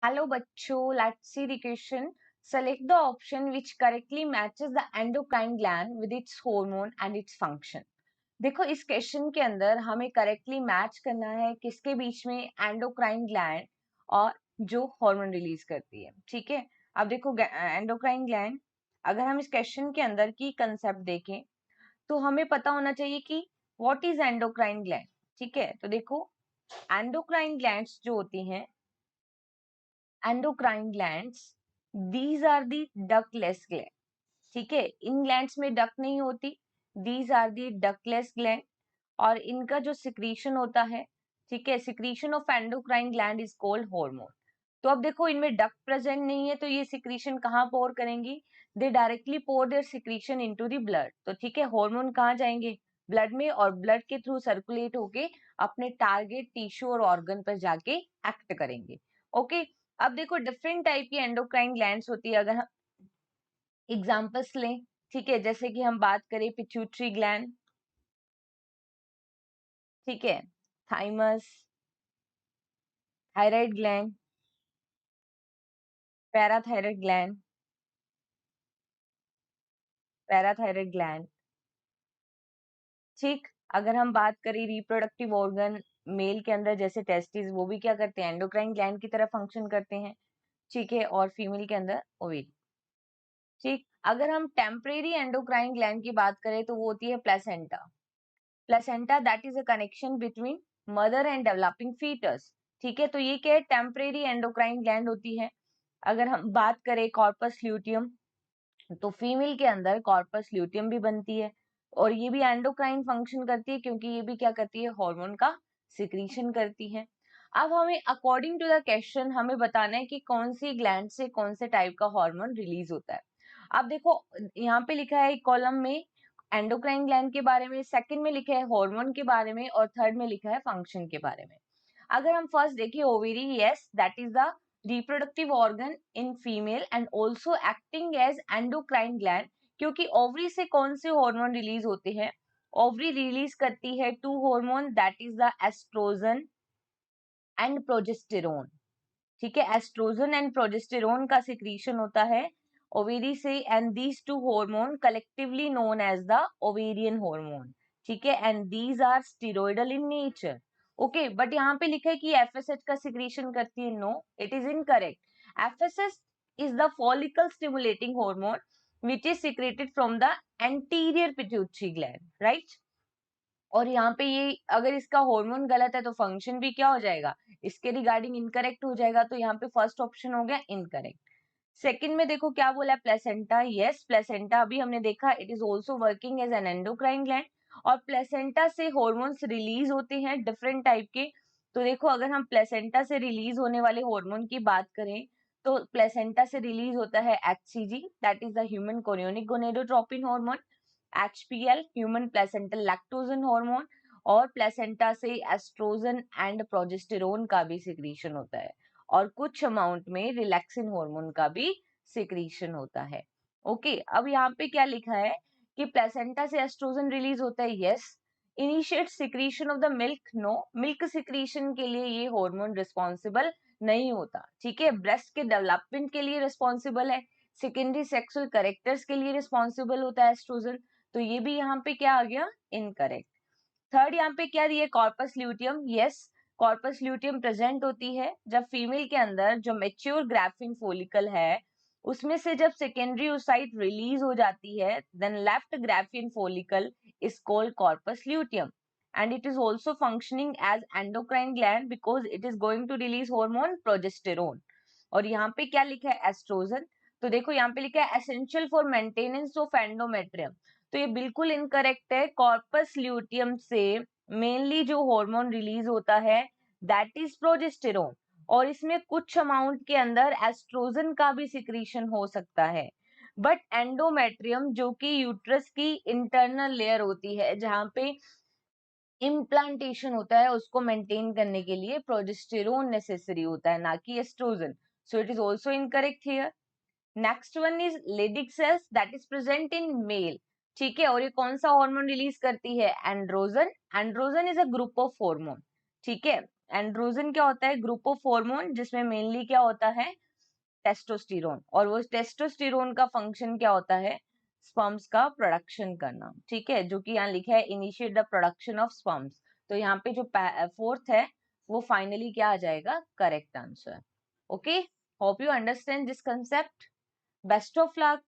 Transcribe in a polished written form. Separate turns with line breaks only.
Hello बच्चों, let's see the question. Select the option which correctly matches the endocrine gland with its hormone and its function. देखो इस question के अंदर हमें correctly match करना है किसके बीच में एंडोक्राइन ग्लैंड और जो हार्मोन रिलीज करती है। ठीक है, अब देखो एंडोक्राइन ग्लैंड, अगर हम इस क्वेश्चन के अंदर की कंसेप्ट देखें तो हमें पता होना चाहिए कि व्हाट इज एंडोक्राइन ग्लैंड। ठीक है, तो देखो एंडोक्राइन ग्लैंड्स जो होती हैं, endocrine glands, these are the ductless gland. ठीक है, इन ग्लैंड्स में डक्ट नहीं होती, these are the ductless gland. और इनका जो सिक्रीशन होता है, ठीक है, secretion of endocrine gland is called hormone. तो अब देखो इनमें डक्ट प्रेजेंट नहीं है तो ये सिक्रीशन कहाँ पोर करेंगी, they directly pour their secretion into the blood. तो ठीक है, हार्मोन कहाँ जाएंगे, ब्लड में, और ब्लड के थ्रू सर्कुलेट होके अपने टारगेट टिश्यू और ऑर्गन पर जाके एक्ट करेंगे। ओके, अब देखो डिफरेंट टाइप की एंडोक्राइन ग्लैंड्स होती है, अगर हम एग्जांपल्स लें, ठीक है, जैसे कि हम बात करें पिट्यूटरी ग्लैंड, ठीक है, thymus, thyroid gland, parathyroid gland, parathyroid gland. ठीक, अगर हम बात करें रिप्रोडक्टिव ऑर्गन मेल के अंदर जैसे टेस्टिस, वो भी क्या करते हैं, एंडोक्राइन ग्लैंड की तरह फंक्शन करते हैं। ठीक है, और फीमेल के अंदर ओवेरी। ठीक, अगर हम टेम्परेरी एंडोक्राइन ग्लैंड की बात करें तो वो होती है placenta. Placenta that is a connection between mother and developing foetus. ठीक है, तो ये क्या है, टेम्परेरी एंडोक्राइन ग्लैंड होती है। अगर हम बात करें कॉर्पस ल्यूटियम, तो फीमेल के अंदर कॉर्पस ल्यूटियम भी बनती है और ये भी एंडोक्राइन फंक्शन करती है क्योंकि ये भी क्या करती है, हार्मोन का सिक्रीशन करती है। अब हमें अकॉर्डिंग टू द क्वेश्चन हमें बताना है कि कौन सी ग्लैंड से कौन से टाइप का हार्मोन रिलीज होता है। अब देखो यहाँ पे लिखा है कॉलम में एंडोक्राइन ग्लैंड के बारे में, सेकंड में लिखा है हार्मोन के बारे में और थर्ड में लिखा है फंक्शन के बारे में। अगर हम फर्स्ट देखिए ovary, yes that is the reproductive organ in female and also acting as endocrine gland, क्योंकि ओवरी से कौन से हार्मोन रिलीज होते हैं, ओवरी रिलीज करती है two hormone that is the oestrogen and progesterone. ठीक है, एस्ट्रोजन एंड प्रोजेस्टेरोन का सिक्रीशन होता है ओवेरी से, and these two hormone collectively known as the ovarian hormone. ठीक है, and these are steroidal in nature. Okay, but यहाँ पे लिखा है कि एफएसएच का सिक्रीशन करती है, no it is incorrect. FSH is the follicle stimulating hormone which is secreted from the anterior pituitary gland, right? और यहाँ पे ये अगर इसका हार्मोन गलत है तो फंक्शन भी क्या हो जाएगा, इसके रिगार्डिंग इनकरेक्ट हो जाएगा। तो यहाँ पे फर्स्ट ऑप्शन हो गया इनकरेक्ट। सेकंड में देखो क्या बोला है, प्लेसेंटा, यस प्लेसेंटा अभी हमने देखा it is also working as an endocrine gland, और प्लेसेंटा से हॉर्मोन्स रिलीज होते हैं डिफरेंट टाइप के। तो देखो अगर हम प्लेसेंटा से रिलीज होने वाले हार्मोन की बात करें तो प्लेसेंटा से रिलीज होता है HCG that is the human chorionic gonadotropin hormone, HPL human placental lactogen hormone, और प्लेसेंटा से एस्ट्रोजन एंड प्रोजेस्टेरोन का भी सिक्रीशन होता है, और कुछ अमाउंट में रिलैक्सिन हार्मोन का भी सिक्रीशन होता है। ओके, अब यहाँ पे क्या लिखा है कि प्लेसेंटा से एस्ट्रोजन रिलीज होता है, yes. Initiate secretion of the milk, no, milk secretion के लिए ये हार्मोन रिस्पॉन्सिबल नहीं होता। ठीक है, ब्रेस्ट के डेवलपमेंट के लिए रिस्पॉन्सिबल है, सेकेंडरी सेक्सुअल कैरेक्टर्स के लिए रिस्पॉन्सिबल होता है एस्ट्रोजन। तो ये भी यहाँ पे क्या आ गया, इनकरेक्ट। थर्ड यहाँ पे क्या दिया, corpus luteum, yes corpus luteum present होती है जब फीमेल के अंदर जो मेच्योर ग्राफिन फोलिकल है उसमें से जब सेकेंडरी ओसाइट रिलीज हो जाती है, then left graafian follicle is called corpus luteum, and it is also functioning as endocrine gland because it is going to release hormone progesterone. और यहाँ पे क्या लिखा है, एस्ट्रोजन। तो देखो यहाँ पे लिखा है essential for maintenance of endometrium, तो ये बिल्कुल इनकरेक्ट है। कॉर्पस ल्यूटियम से मेनली जो हार्मोन रिलीज होता है दैट इज प्रोजेस्टेरोन, और इसमें कुछ अमाउंट के अंदर एस्ट्रोजन का भी सिक्रीशन हो सकता है। बट एंडोमेट्रियम जो कि यूट्रस की इंटरनल लेयर होती है जहां पे इम्प्लांटेशन होता है, उसको मेंटेन करने के लिए प्रोजेस्टेरोन नेसेसरी होता है, ना कि oestrogen. So it is also incorrect here. Next one is Leydig cells that is present in male. ठीक है, और ये कौन सा हार्मोन रिलीज करती है, androgen. Androgen is a group of hormone. ठीक है, एंड्रोजन क्या होता है? ग्रुप ऑफ हार्मोन जिसमें मेनली क्या होता है? टेस्टोस्टेरोन। और वो टेस्टोस्टेरोन का फंक्शन क्या होता है? स्पर्म्स का प्रोडक्शन करना। ठीक है, जो कि यहाँ लिखा है initiate the production of sperms. तो यहाँ पे जो फोर्थ है वो फाइनली क्या आ जाएगा? Correct answer. Okay, hope you understand this concept. Best of luck.